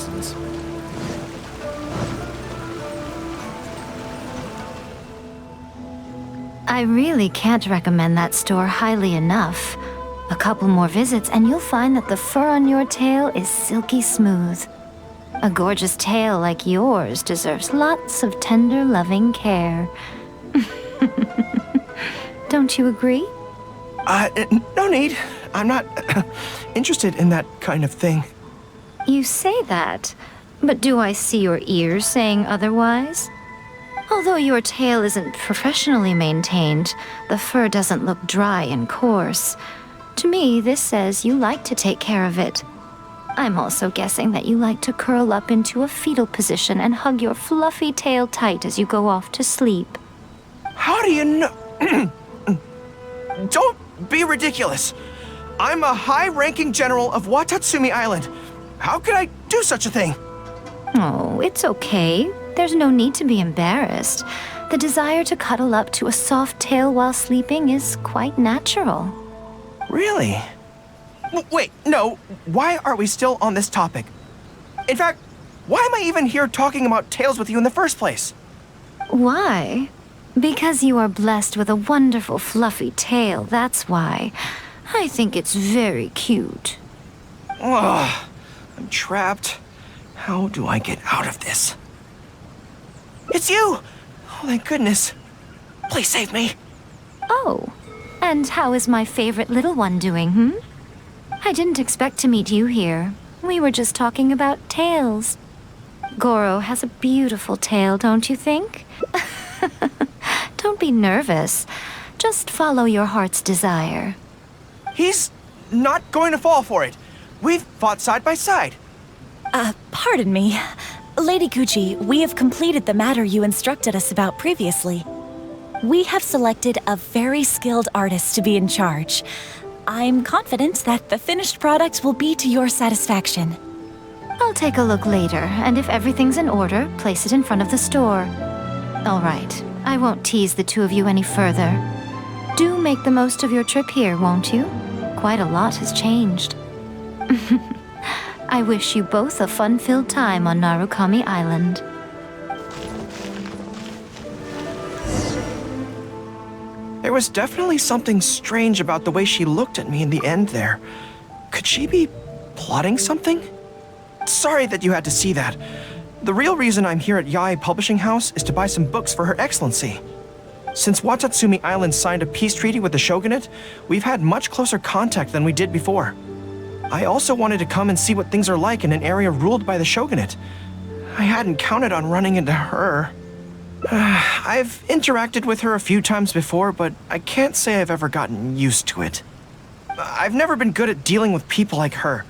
reasons. I really can't recommend that store highly enough. A couple more visits and you'll find that the fur on your tail is silky smooth. A gorgeous tail like yours deserves lots of tender, loving care. Don't you agree? No need. I'm not interested in that kind of thing. You say that, but do I see your ears saying otherwise? Although your tail isn't professionally maintained, the fur doesn't look dry and coarse. To me, this says you like to take care of it. I'm also guessing that you like to curl up into a fetal position and hug your fluffy tail tight as you go off to sleep. How do you know? Don't be ridiculous. I'm a high-ranking general of Watatsumi Island. How could I do such a thing? Oh, it's okay. There's no need to be embarrassed. The desire to cuddle up to a soft tail while sleeping is quite natural. Really? Wait, no. Why are we still on this topic? In fact, why am I even here talking about tails with you in the first place? Why? Because you are blessed with a wonderful fluffy tail, that's why. I think it's very cute. Ugh, I'm trapped. How do I get out of this? It's you! Oh, thank goodness. Please save me. Oh, and how is my favorite little one doing, I didn't expect to meet you here. We were just talking about tails. Gorou has a beautiful tail, don't you think? Don't be nervous. Just follow your heart's desire. He's not going to fall for it. We've fought side by side. Pardon me. Lady Gucci, we have completed the matter you instructed us about previously. We have selected a very skilled artist to be in charge. I'm confident that the finished product will be to your satisfaction. I'll take a look later, and if everything's in order, place it in front of the store. All right, I won't tease the two of you any further. Do make the most of your trip here, won't you? Quite a lot has changed. I wish you both a fun-filled time on Narukami Island. There was definitely something strange about the way she looked at me in the end there. Could she be plotting something? Sorry that you had to see that. The real reason I'm here at Yae Publishing House is to buy some books for Her Excellency. Since Watatsumi Island signed a peace treaty with the shogunate, we've had much closer contact than we did before. I also wanted to come and see what things are like in an area ruled by the shogunate. I hadn't counted on running into her. I've interacted with her a few times before, but I can't say I've ever gotten used to it. I've never been good at dealing with people like her.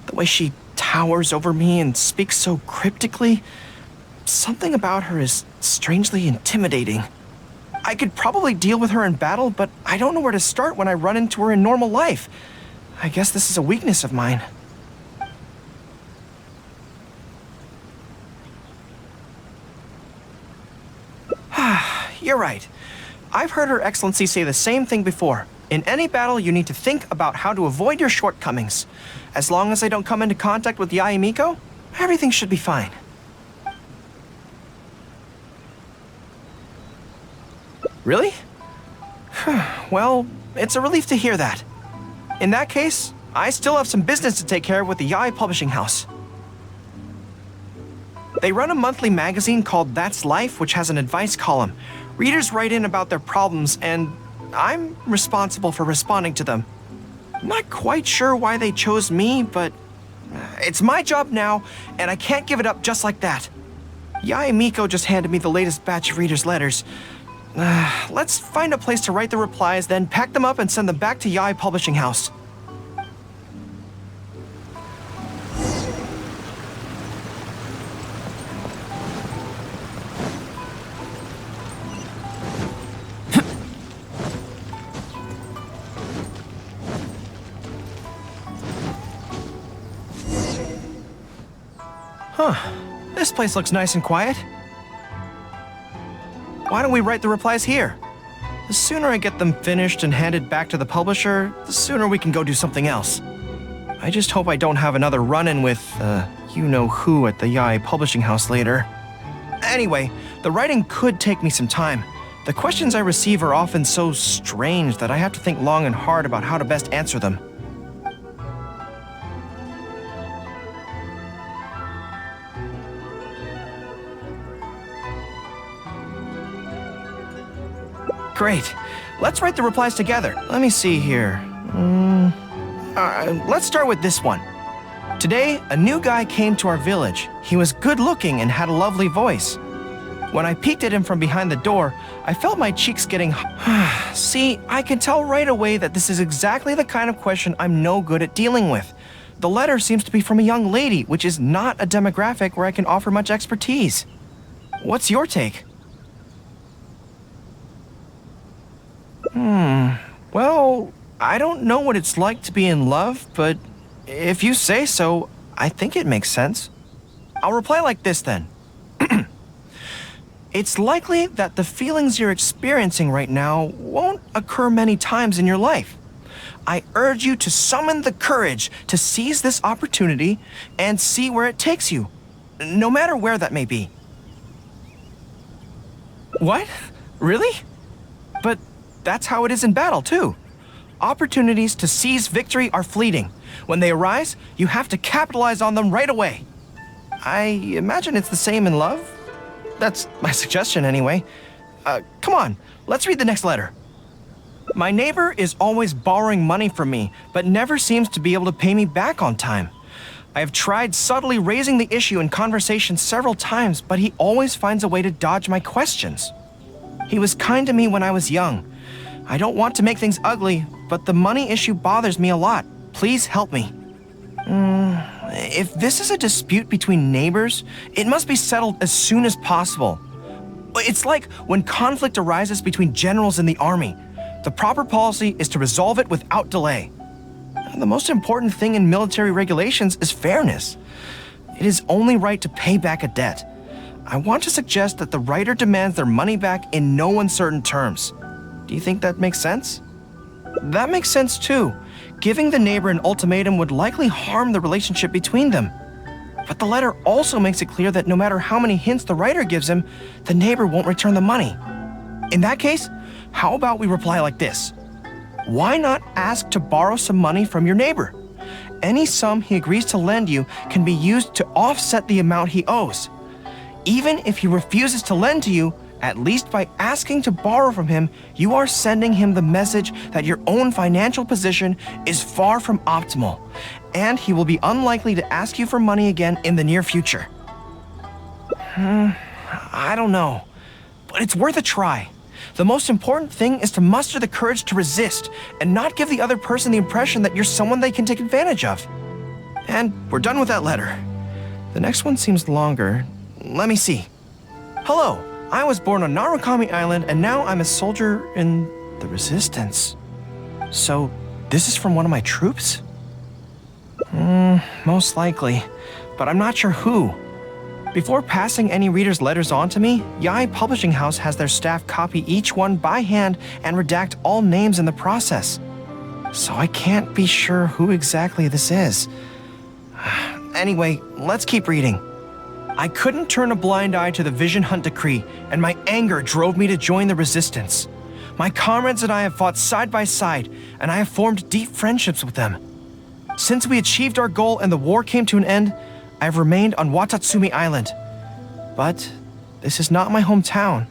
The way she towers over me and speaks so cryptically. Something about her is strangely intimidating. I could probably deal with her in battle, but I don't know where to start when I run into her in normal life. I guess this is a weakness of mine. You're right. I've heard Her Excellency say the same thing before. In any battle, you need to think about how to avoid your shortcomings. As long as I don't come into contact with Yae Miko, everything should be fine. Really? Well, it's a relief to hear that. In that case, I still have some business to take care of with the Yae Publishing House. They run a monthly magazine called That's Life, which has an advice column. Readers write in about their problems, and I'm responsible for responding to them. I'm not quite sure why they chose me, but it's my job now, and I can't give it up just like that. Yae Miko just handed me the latest batch of readers' letters. Let's find a place to write the replies, then pack them up and send them back to Yae Publishing House. Huh. This place looks nice and quiet. Why don't we write the replies here? The sooner I get them finished and handed back to the publisher, the sooner we can go do something else. I just hope I don't have another run-in with, you-know-who at the Yae publishing house later. Anyway, the writing could take me some time. The questions I receive are often so strange that I have to think long and hard about how to best answer them. Great. Let's write the replies together. Let me see here. Let's start with this one. Today, a new guy came to our village. He was good-looking and had a lovely voice. When I peeked at him from behind the door, I felt my cheeks getting See, I can tell right away that this is exactly the kind of question I'm no good at dealing with. The letter seems to be from a young lady, which is not a demographic where I can offer much expertise. What's your take? Well, I don't know what it's like to be in love, but if you say so, I think it makes sense. I'll reply like this then. It's likely that the feelings you're experiencing right now won't occur many times in your life. I urge you to summon the courage to seize this opportunity and see where it takes you, no matter where that may be. What? Really? But that's how it is in battle, too. Opportunities to seize victory are fleeting. When they arise, you have to capitalize on them right away. I imagine it's the same in love. That's my suggestion anyway. Come on, let's read the next letter. My neighbor is always borrowing money from me, but never seems to be able to pay me back on time. I have tried subtly raising the issue in conversation several times, but he always finds a way to dodge my questions. He was kind to me when I was young. I don't want to make things ugly, but the money issue bothers me a lot. Please help me. If this is a dispute between neighbors, it must be settled as soon as possible. It's like when conflict arises between generals in the army. The proper policy is to resolve it without delay. The most important thing in military regulations is fairness. It is only right to pay back a debt. I want to suggest that the writer demands their money back in no uncertain terms. Do you think that makes sense? That makes sense too. Giving the neighbor an ultimatum would likely harm the relationship between them. But the letter also makes it clear that no matter how many hints the writer gives him, the neighbor won't return the money. In that case, how about we reply like this? Why not ask to borrow some money from your neighbor? Any sum he agrees to lend you can be used to offset the amount he owes. Even if he refuses to lend to you, at least by asking to borrow from him, you are sending him the message that your own financial position is far from optimal, and he will be unlikely to ask you for money again in the near future. I don't know, but it's worth a try. The most important thing is to muster the courage to resist and not give the other person the impression that you're someone they can take advantage of. And we're done with that letter. The next one seems longer. Let me see. Hello. I was born on Narukami Island, and now I'm a soldier in the Resistance. So, this is from one of my troops? Most likely, but I'm not sure who. Before passing any reader's letters on to me, Yae Publishing House has their staff copy each one by hand and redact all names in the process. So I can't be sure who exactly this is. Anyway, let's keep reading. I couldn't turn a blind eye to the Vision Hunt decree, and my anger drove me to join the resistance. My comrades and I have fought side by side, and I have formed deep friendships with them. Since we achieved our goal and the war came to an end, I have remained on Watatsumi Island. But this is not my hometown,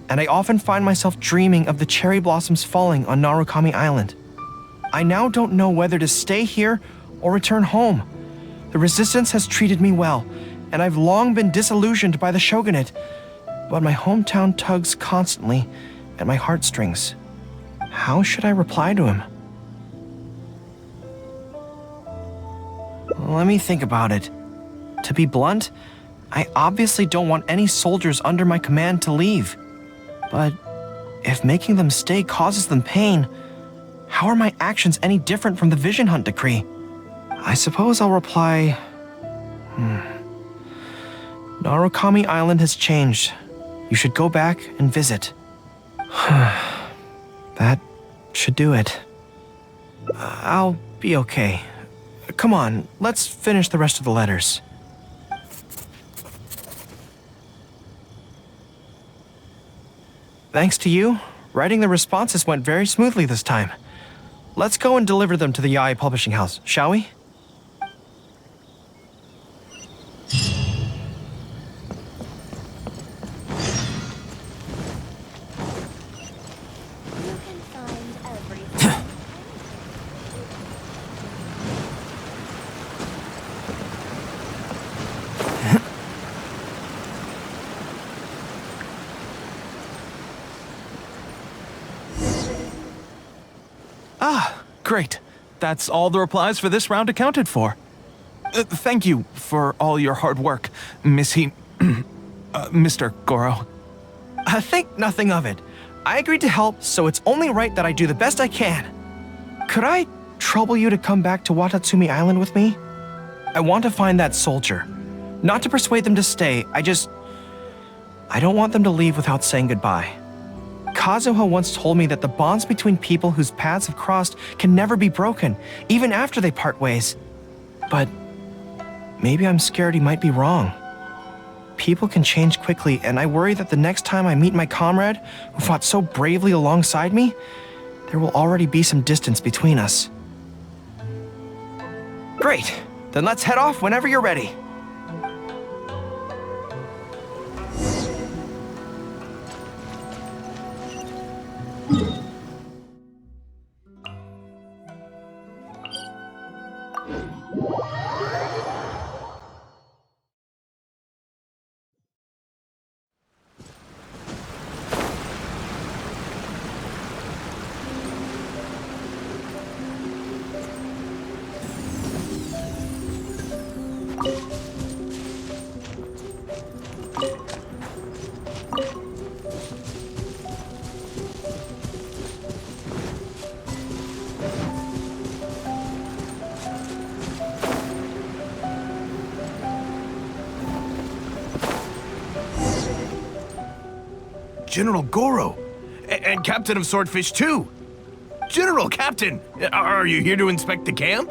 and I often find myself dreaming of the cherry blossoms falling on Narukami Island. I now don't know whether to stay here or return home. The resistance has treated me well, and I've long been disillusioned by the shogunate, but my hometown tugs constantly at my heartstrings. How should I reply to him? Let me think about it. To be blunt, I obviously don't want any soldiers under my command to leave. But if making them stay causes them pain, how are my actions any different from the Vision Hunt decree? I suppose I'll reply, Narukami Island has changed. You should go back and visit. That should do it. I'll be okay. Come on, let's finish the rest of the letters. Thanks to you, writing the responses went very smoothly this time. Let's go and deliver them to the Yai Publishing House, shall we? Great. That's all the replies for this round accounted for. Thank you for all your hard work, Mr. Gorou. Think nothing of it. I agreed to help, so it's only right that I do the best I can. Could I trouble you to come back to Watatsumi Island with me? I want to find that soldier. Not to persuade them to stay, I don't want them to leave without saying goodbye. Kazuha once told me that the bonds between people whose paths have crossed can never be broken, even after they part ways. But maybe I'm scared he might be wrong. People can change quickly, and I worry that the next time I meet my comrade, who fought so bravely alongside me, there will already be some distance between us. Great! Then let's head off whenever you're ready. General Gorou, and Captain of Swordfish too. General Captain, are you here to inspect the camp?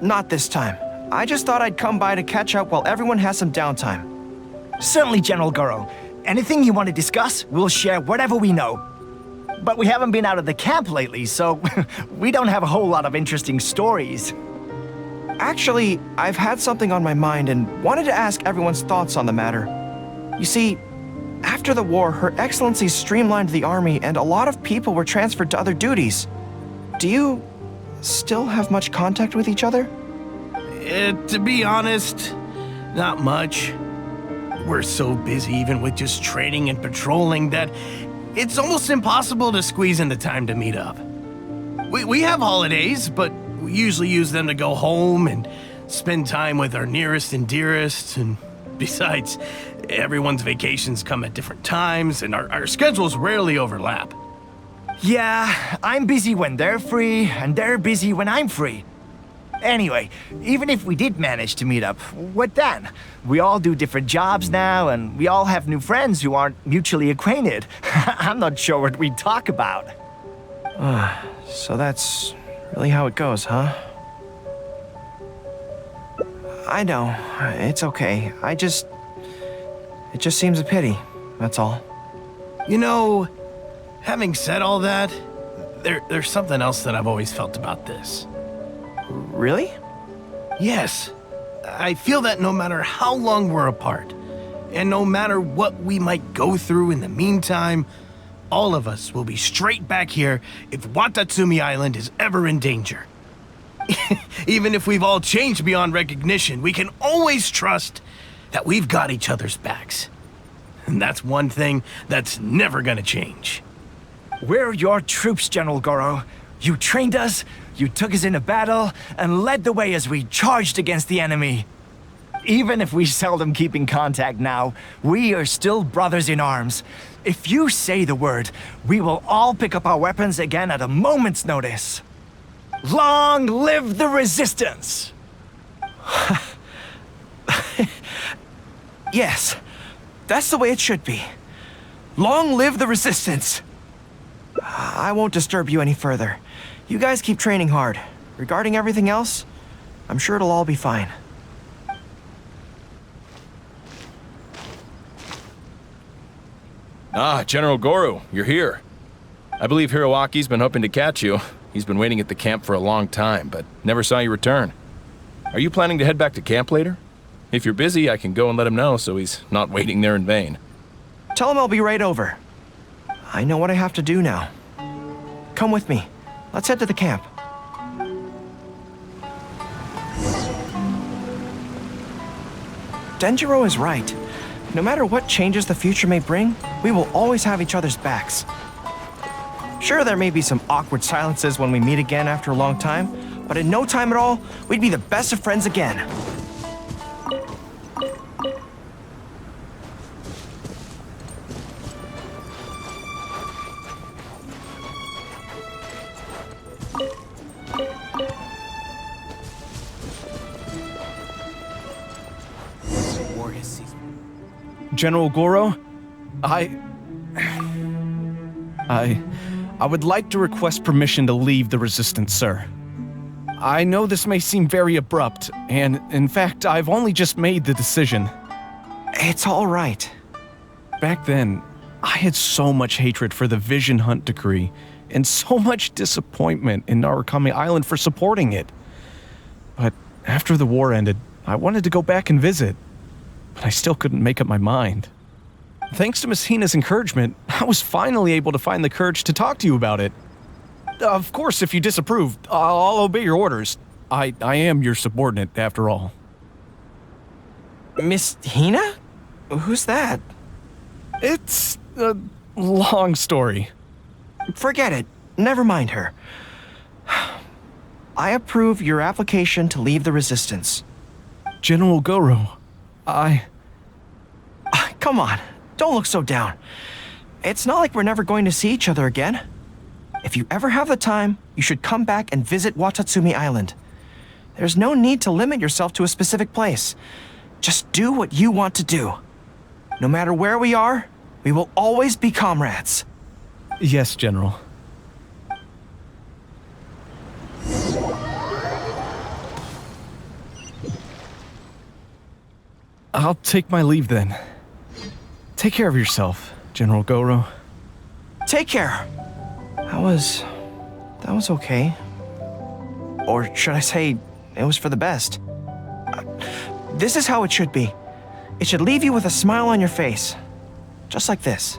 Not this time. I just thought I'd come by to catch up while everyone has some downtime. Certainly, General Gorou. Anything you want to discuss, we'll share whatever we know. But we haven't been out of the camp lately, so we don't have a whole lot of interesting stories. Actually, I've had something on my mind and wanted to ask everyone's thoughts on the matter. You see, after the war, Her Excellency streamlined the army and a lot of people were transferred to other duties. Do you still have much contact with each other? To be honest, not much. We're so busy even with just training and patrolling that it's almost impossible to squeeze in the time to meet up. We have holidays, but we usually use them to go home and spend time with our nearest and dearest, and besides, everyone's vacations come at different times, and our schedules rarely overlap. Yeah, I'm busy when they're free, and they're busy when I'm free. Anyway, even if we did manage to meet up, what then? We all do different jobs now, and we all have new friends who aren't mutually acquainted. I'm not sure what we'd talk about. So that's really how it goes, huh? I know. It's okay. It just seems a pity, that's all. You know, having said all that, there's something else that I've always felt about this. Really? Yes. I feel that no matter how long we're apart, and no matter what we might go through in the meantime, all of us will be straight back here if Watatsumi Island is ever in danger. Even if we've all changed beyond recognition, we can always trust that we've got each other's backs. And that's one thing that's never gonna change. We're your troops, General Gorou. You trained us, you took us into battle, and led the way as we charged against the enemy. Even if we seldom keep in contact now, we are still brothers in arms. If you say the word, we will all pick up our weapons again at a moment's notice. Long live the resistance! Yes, that's the way it should be. Long live the resistance! I won't disturb you any further. You guys keep training hard. Regarding everything else, I'm sure it'll all be fine. Ah, General Gorou, you're here. I believe Hiroaki's been hoping to catch you. He's been waiting at the camp for a long time, but never saw you return. Are you planning to head back to camp later? If you're busy, I can go and let him know so he's not waiting there in vain. Tell him I'll be right over. I know what I have to do now. Come with me. Let's head to the camp. Denjiro is right. No matter what changes the future may bring, we will always have each other's backs. Sure, there may be some awkward silences when we meet again after a long time, but in no time at all, we'd be the best of friends again. General Gorou, I would like to request permission to leave the Resistance, sir. I know this may seem very abrupt, and in fact, I've only just made the decision. It's all right. Back then, I had so much hatred for the Vision Hunt decree, and so much disappointment in Narukami Island for supporting it. But after the war ended, I wanted to go back and visit, but I still couldn't make up my mind. Thanks to Miss Hina's encouragement, I was finally able to find the courage to talk to you about it. Of course, if you disapprove, I'll obey your orders. I am your subordinate, after all. Miss Hina? Who's that? It's a long story. Forget it. Never mind her. I approve your application to leave the Resistance. General Gorou, Come on, don't look so down. It's not like we're never going to see each other again. If you ever have the time, you should come back and visit Watatsumi Island. There's no need to limit yourself to a specific place. Just do what you want to do. No matter where we are, we will always be comrades. Yes, General. I'll take my leave then. Take care of yourself, General Gorou. Take care. That was okay. Or should I say, it was for the best. This is how it should be. It should leave you with a smile on your face. Just like this.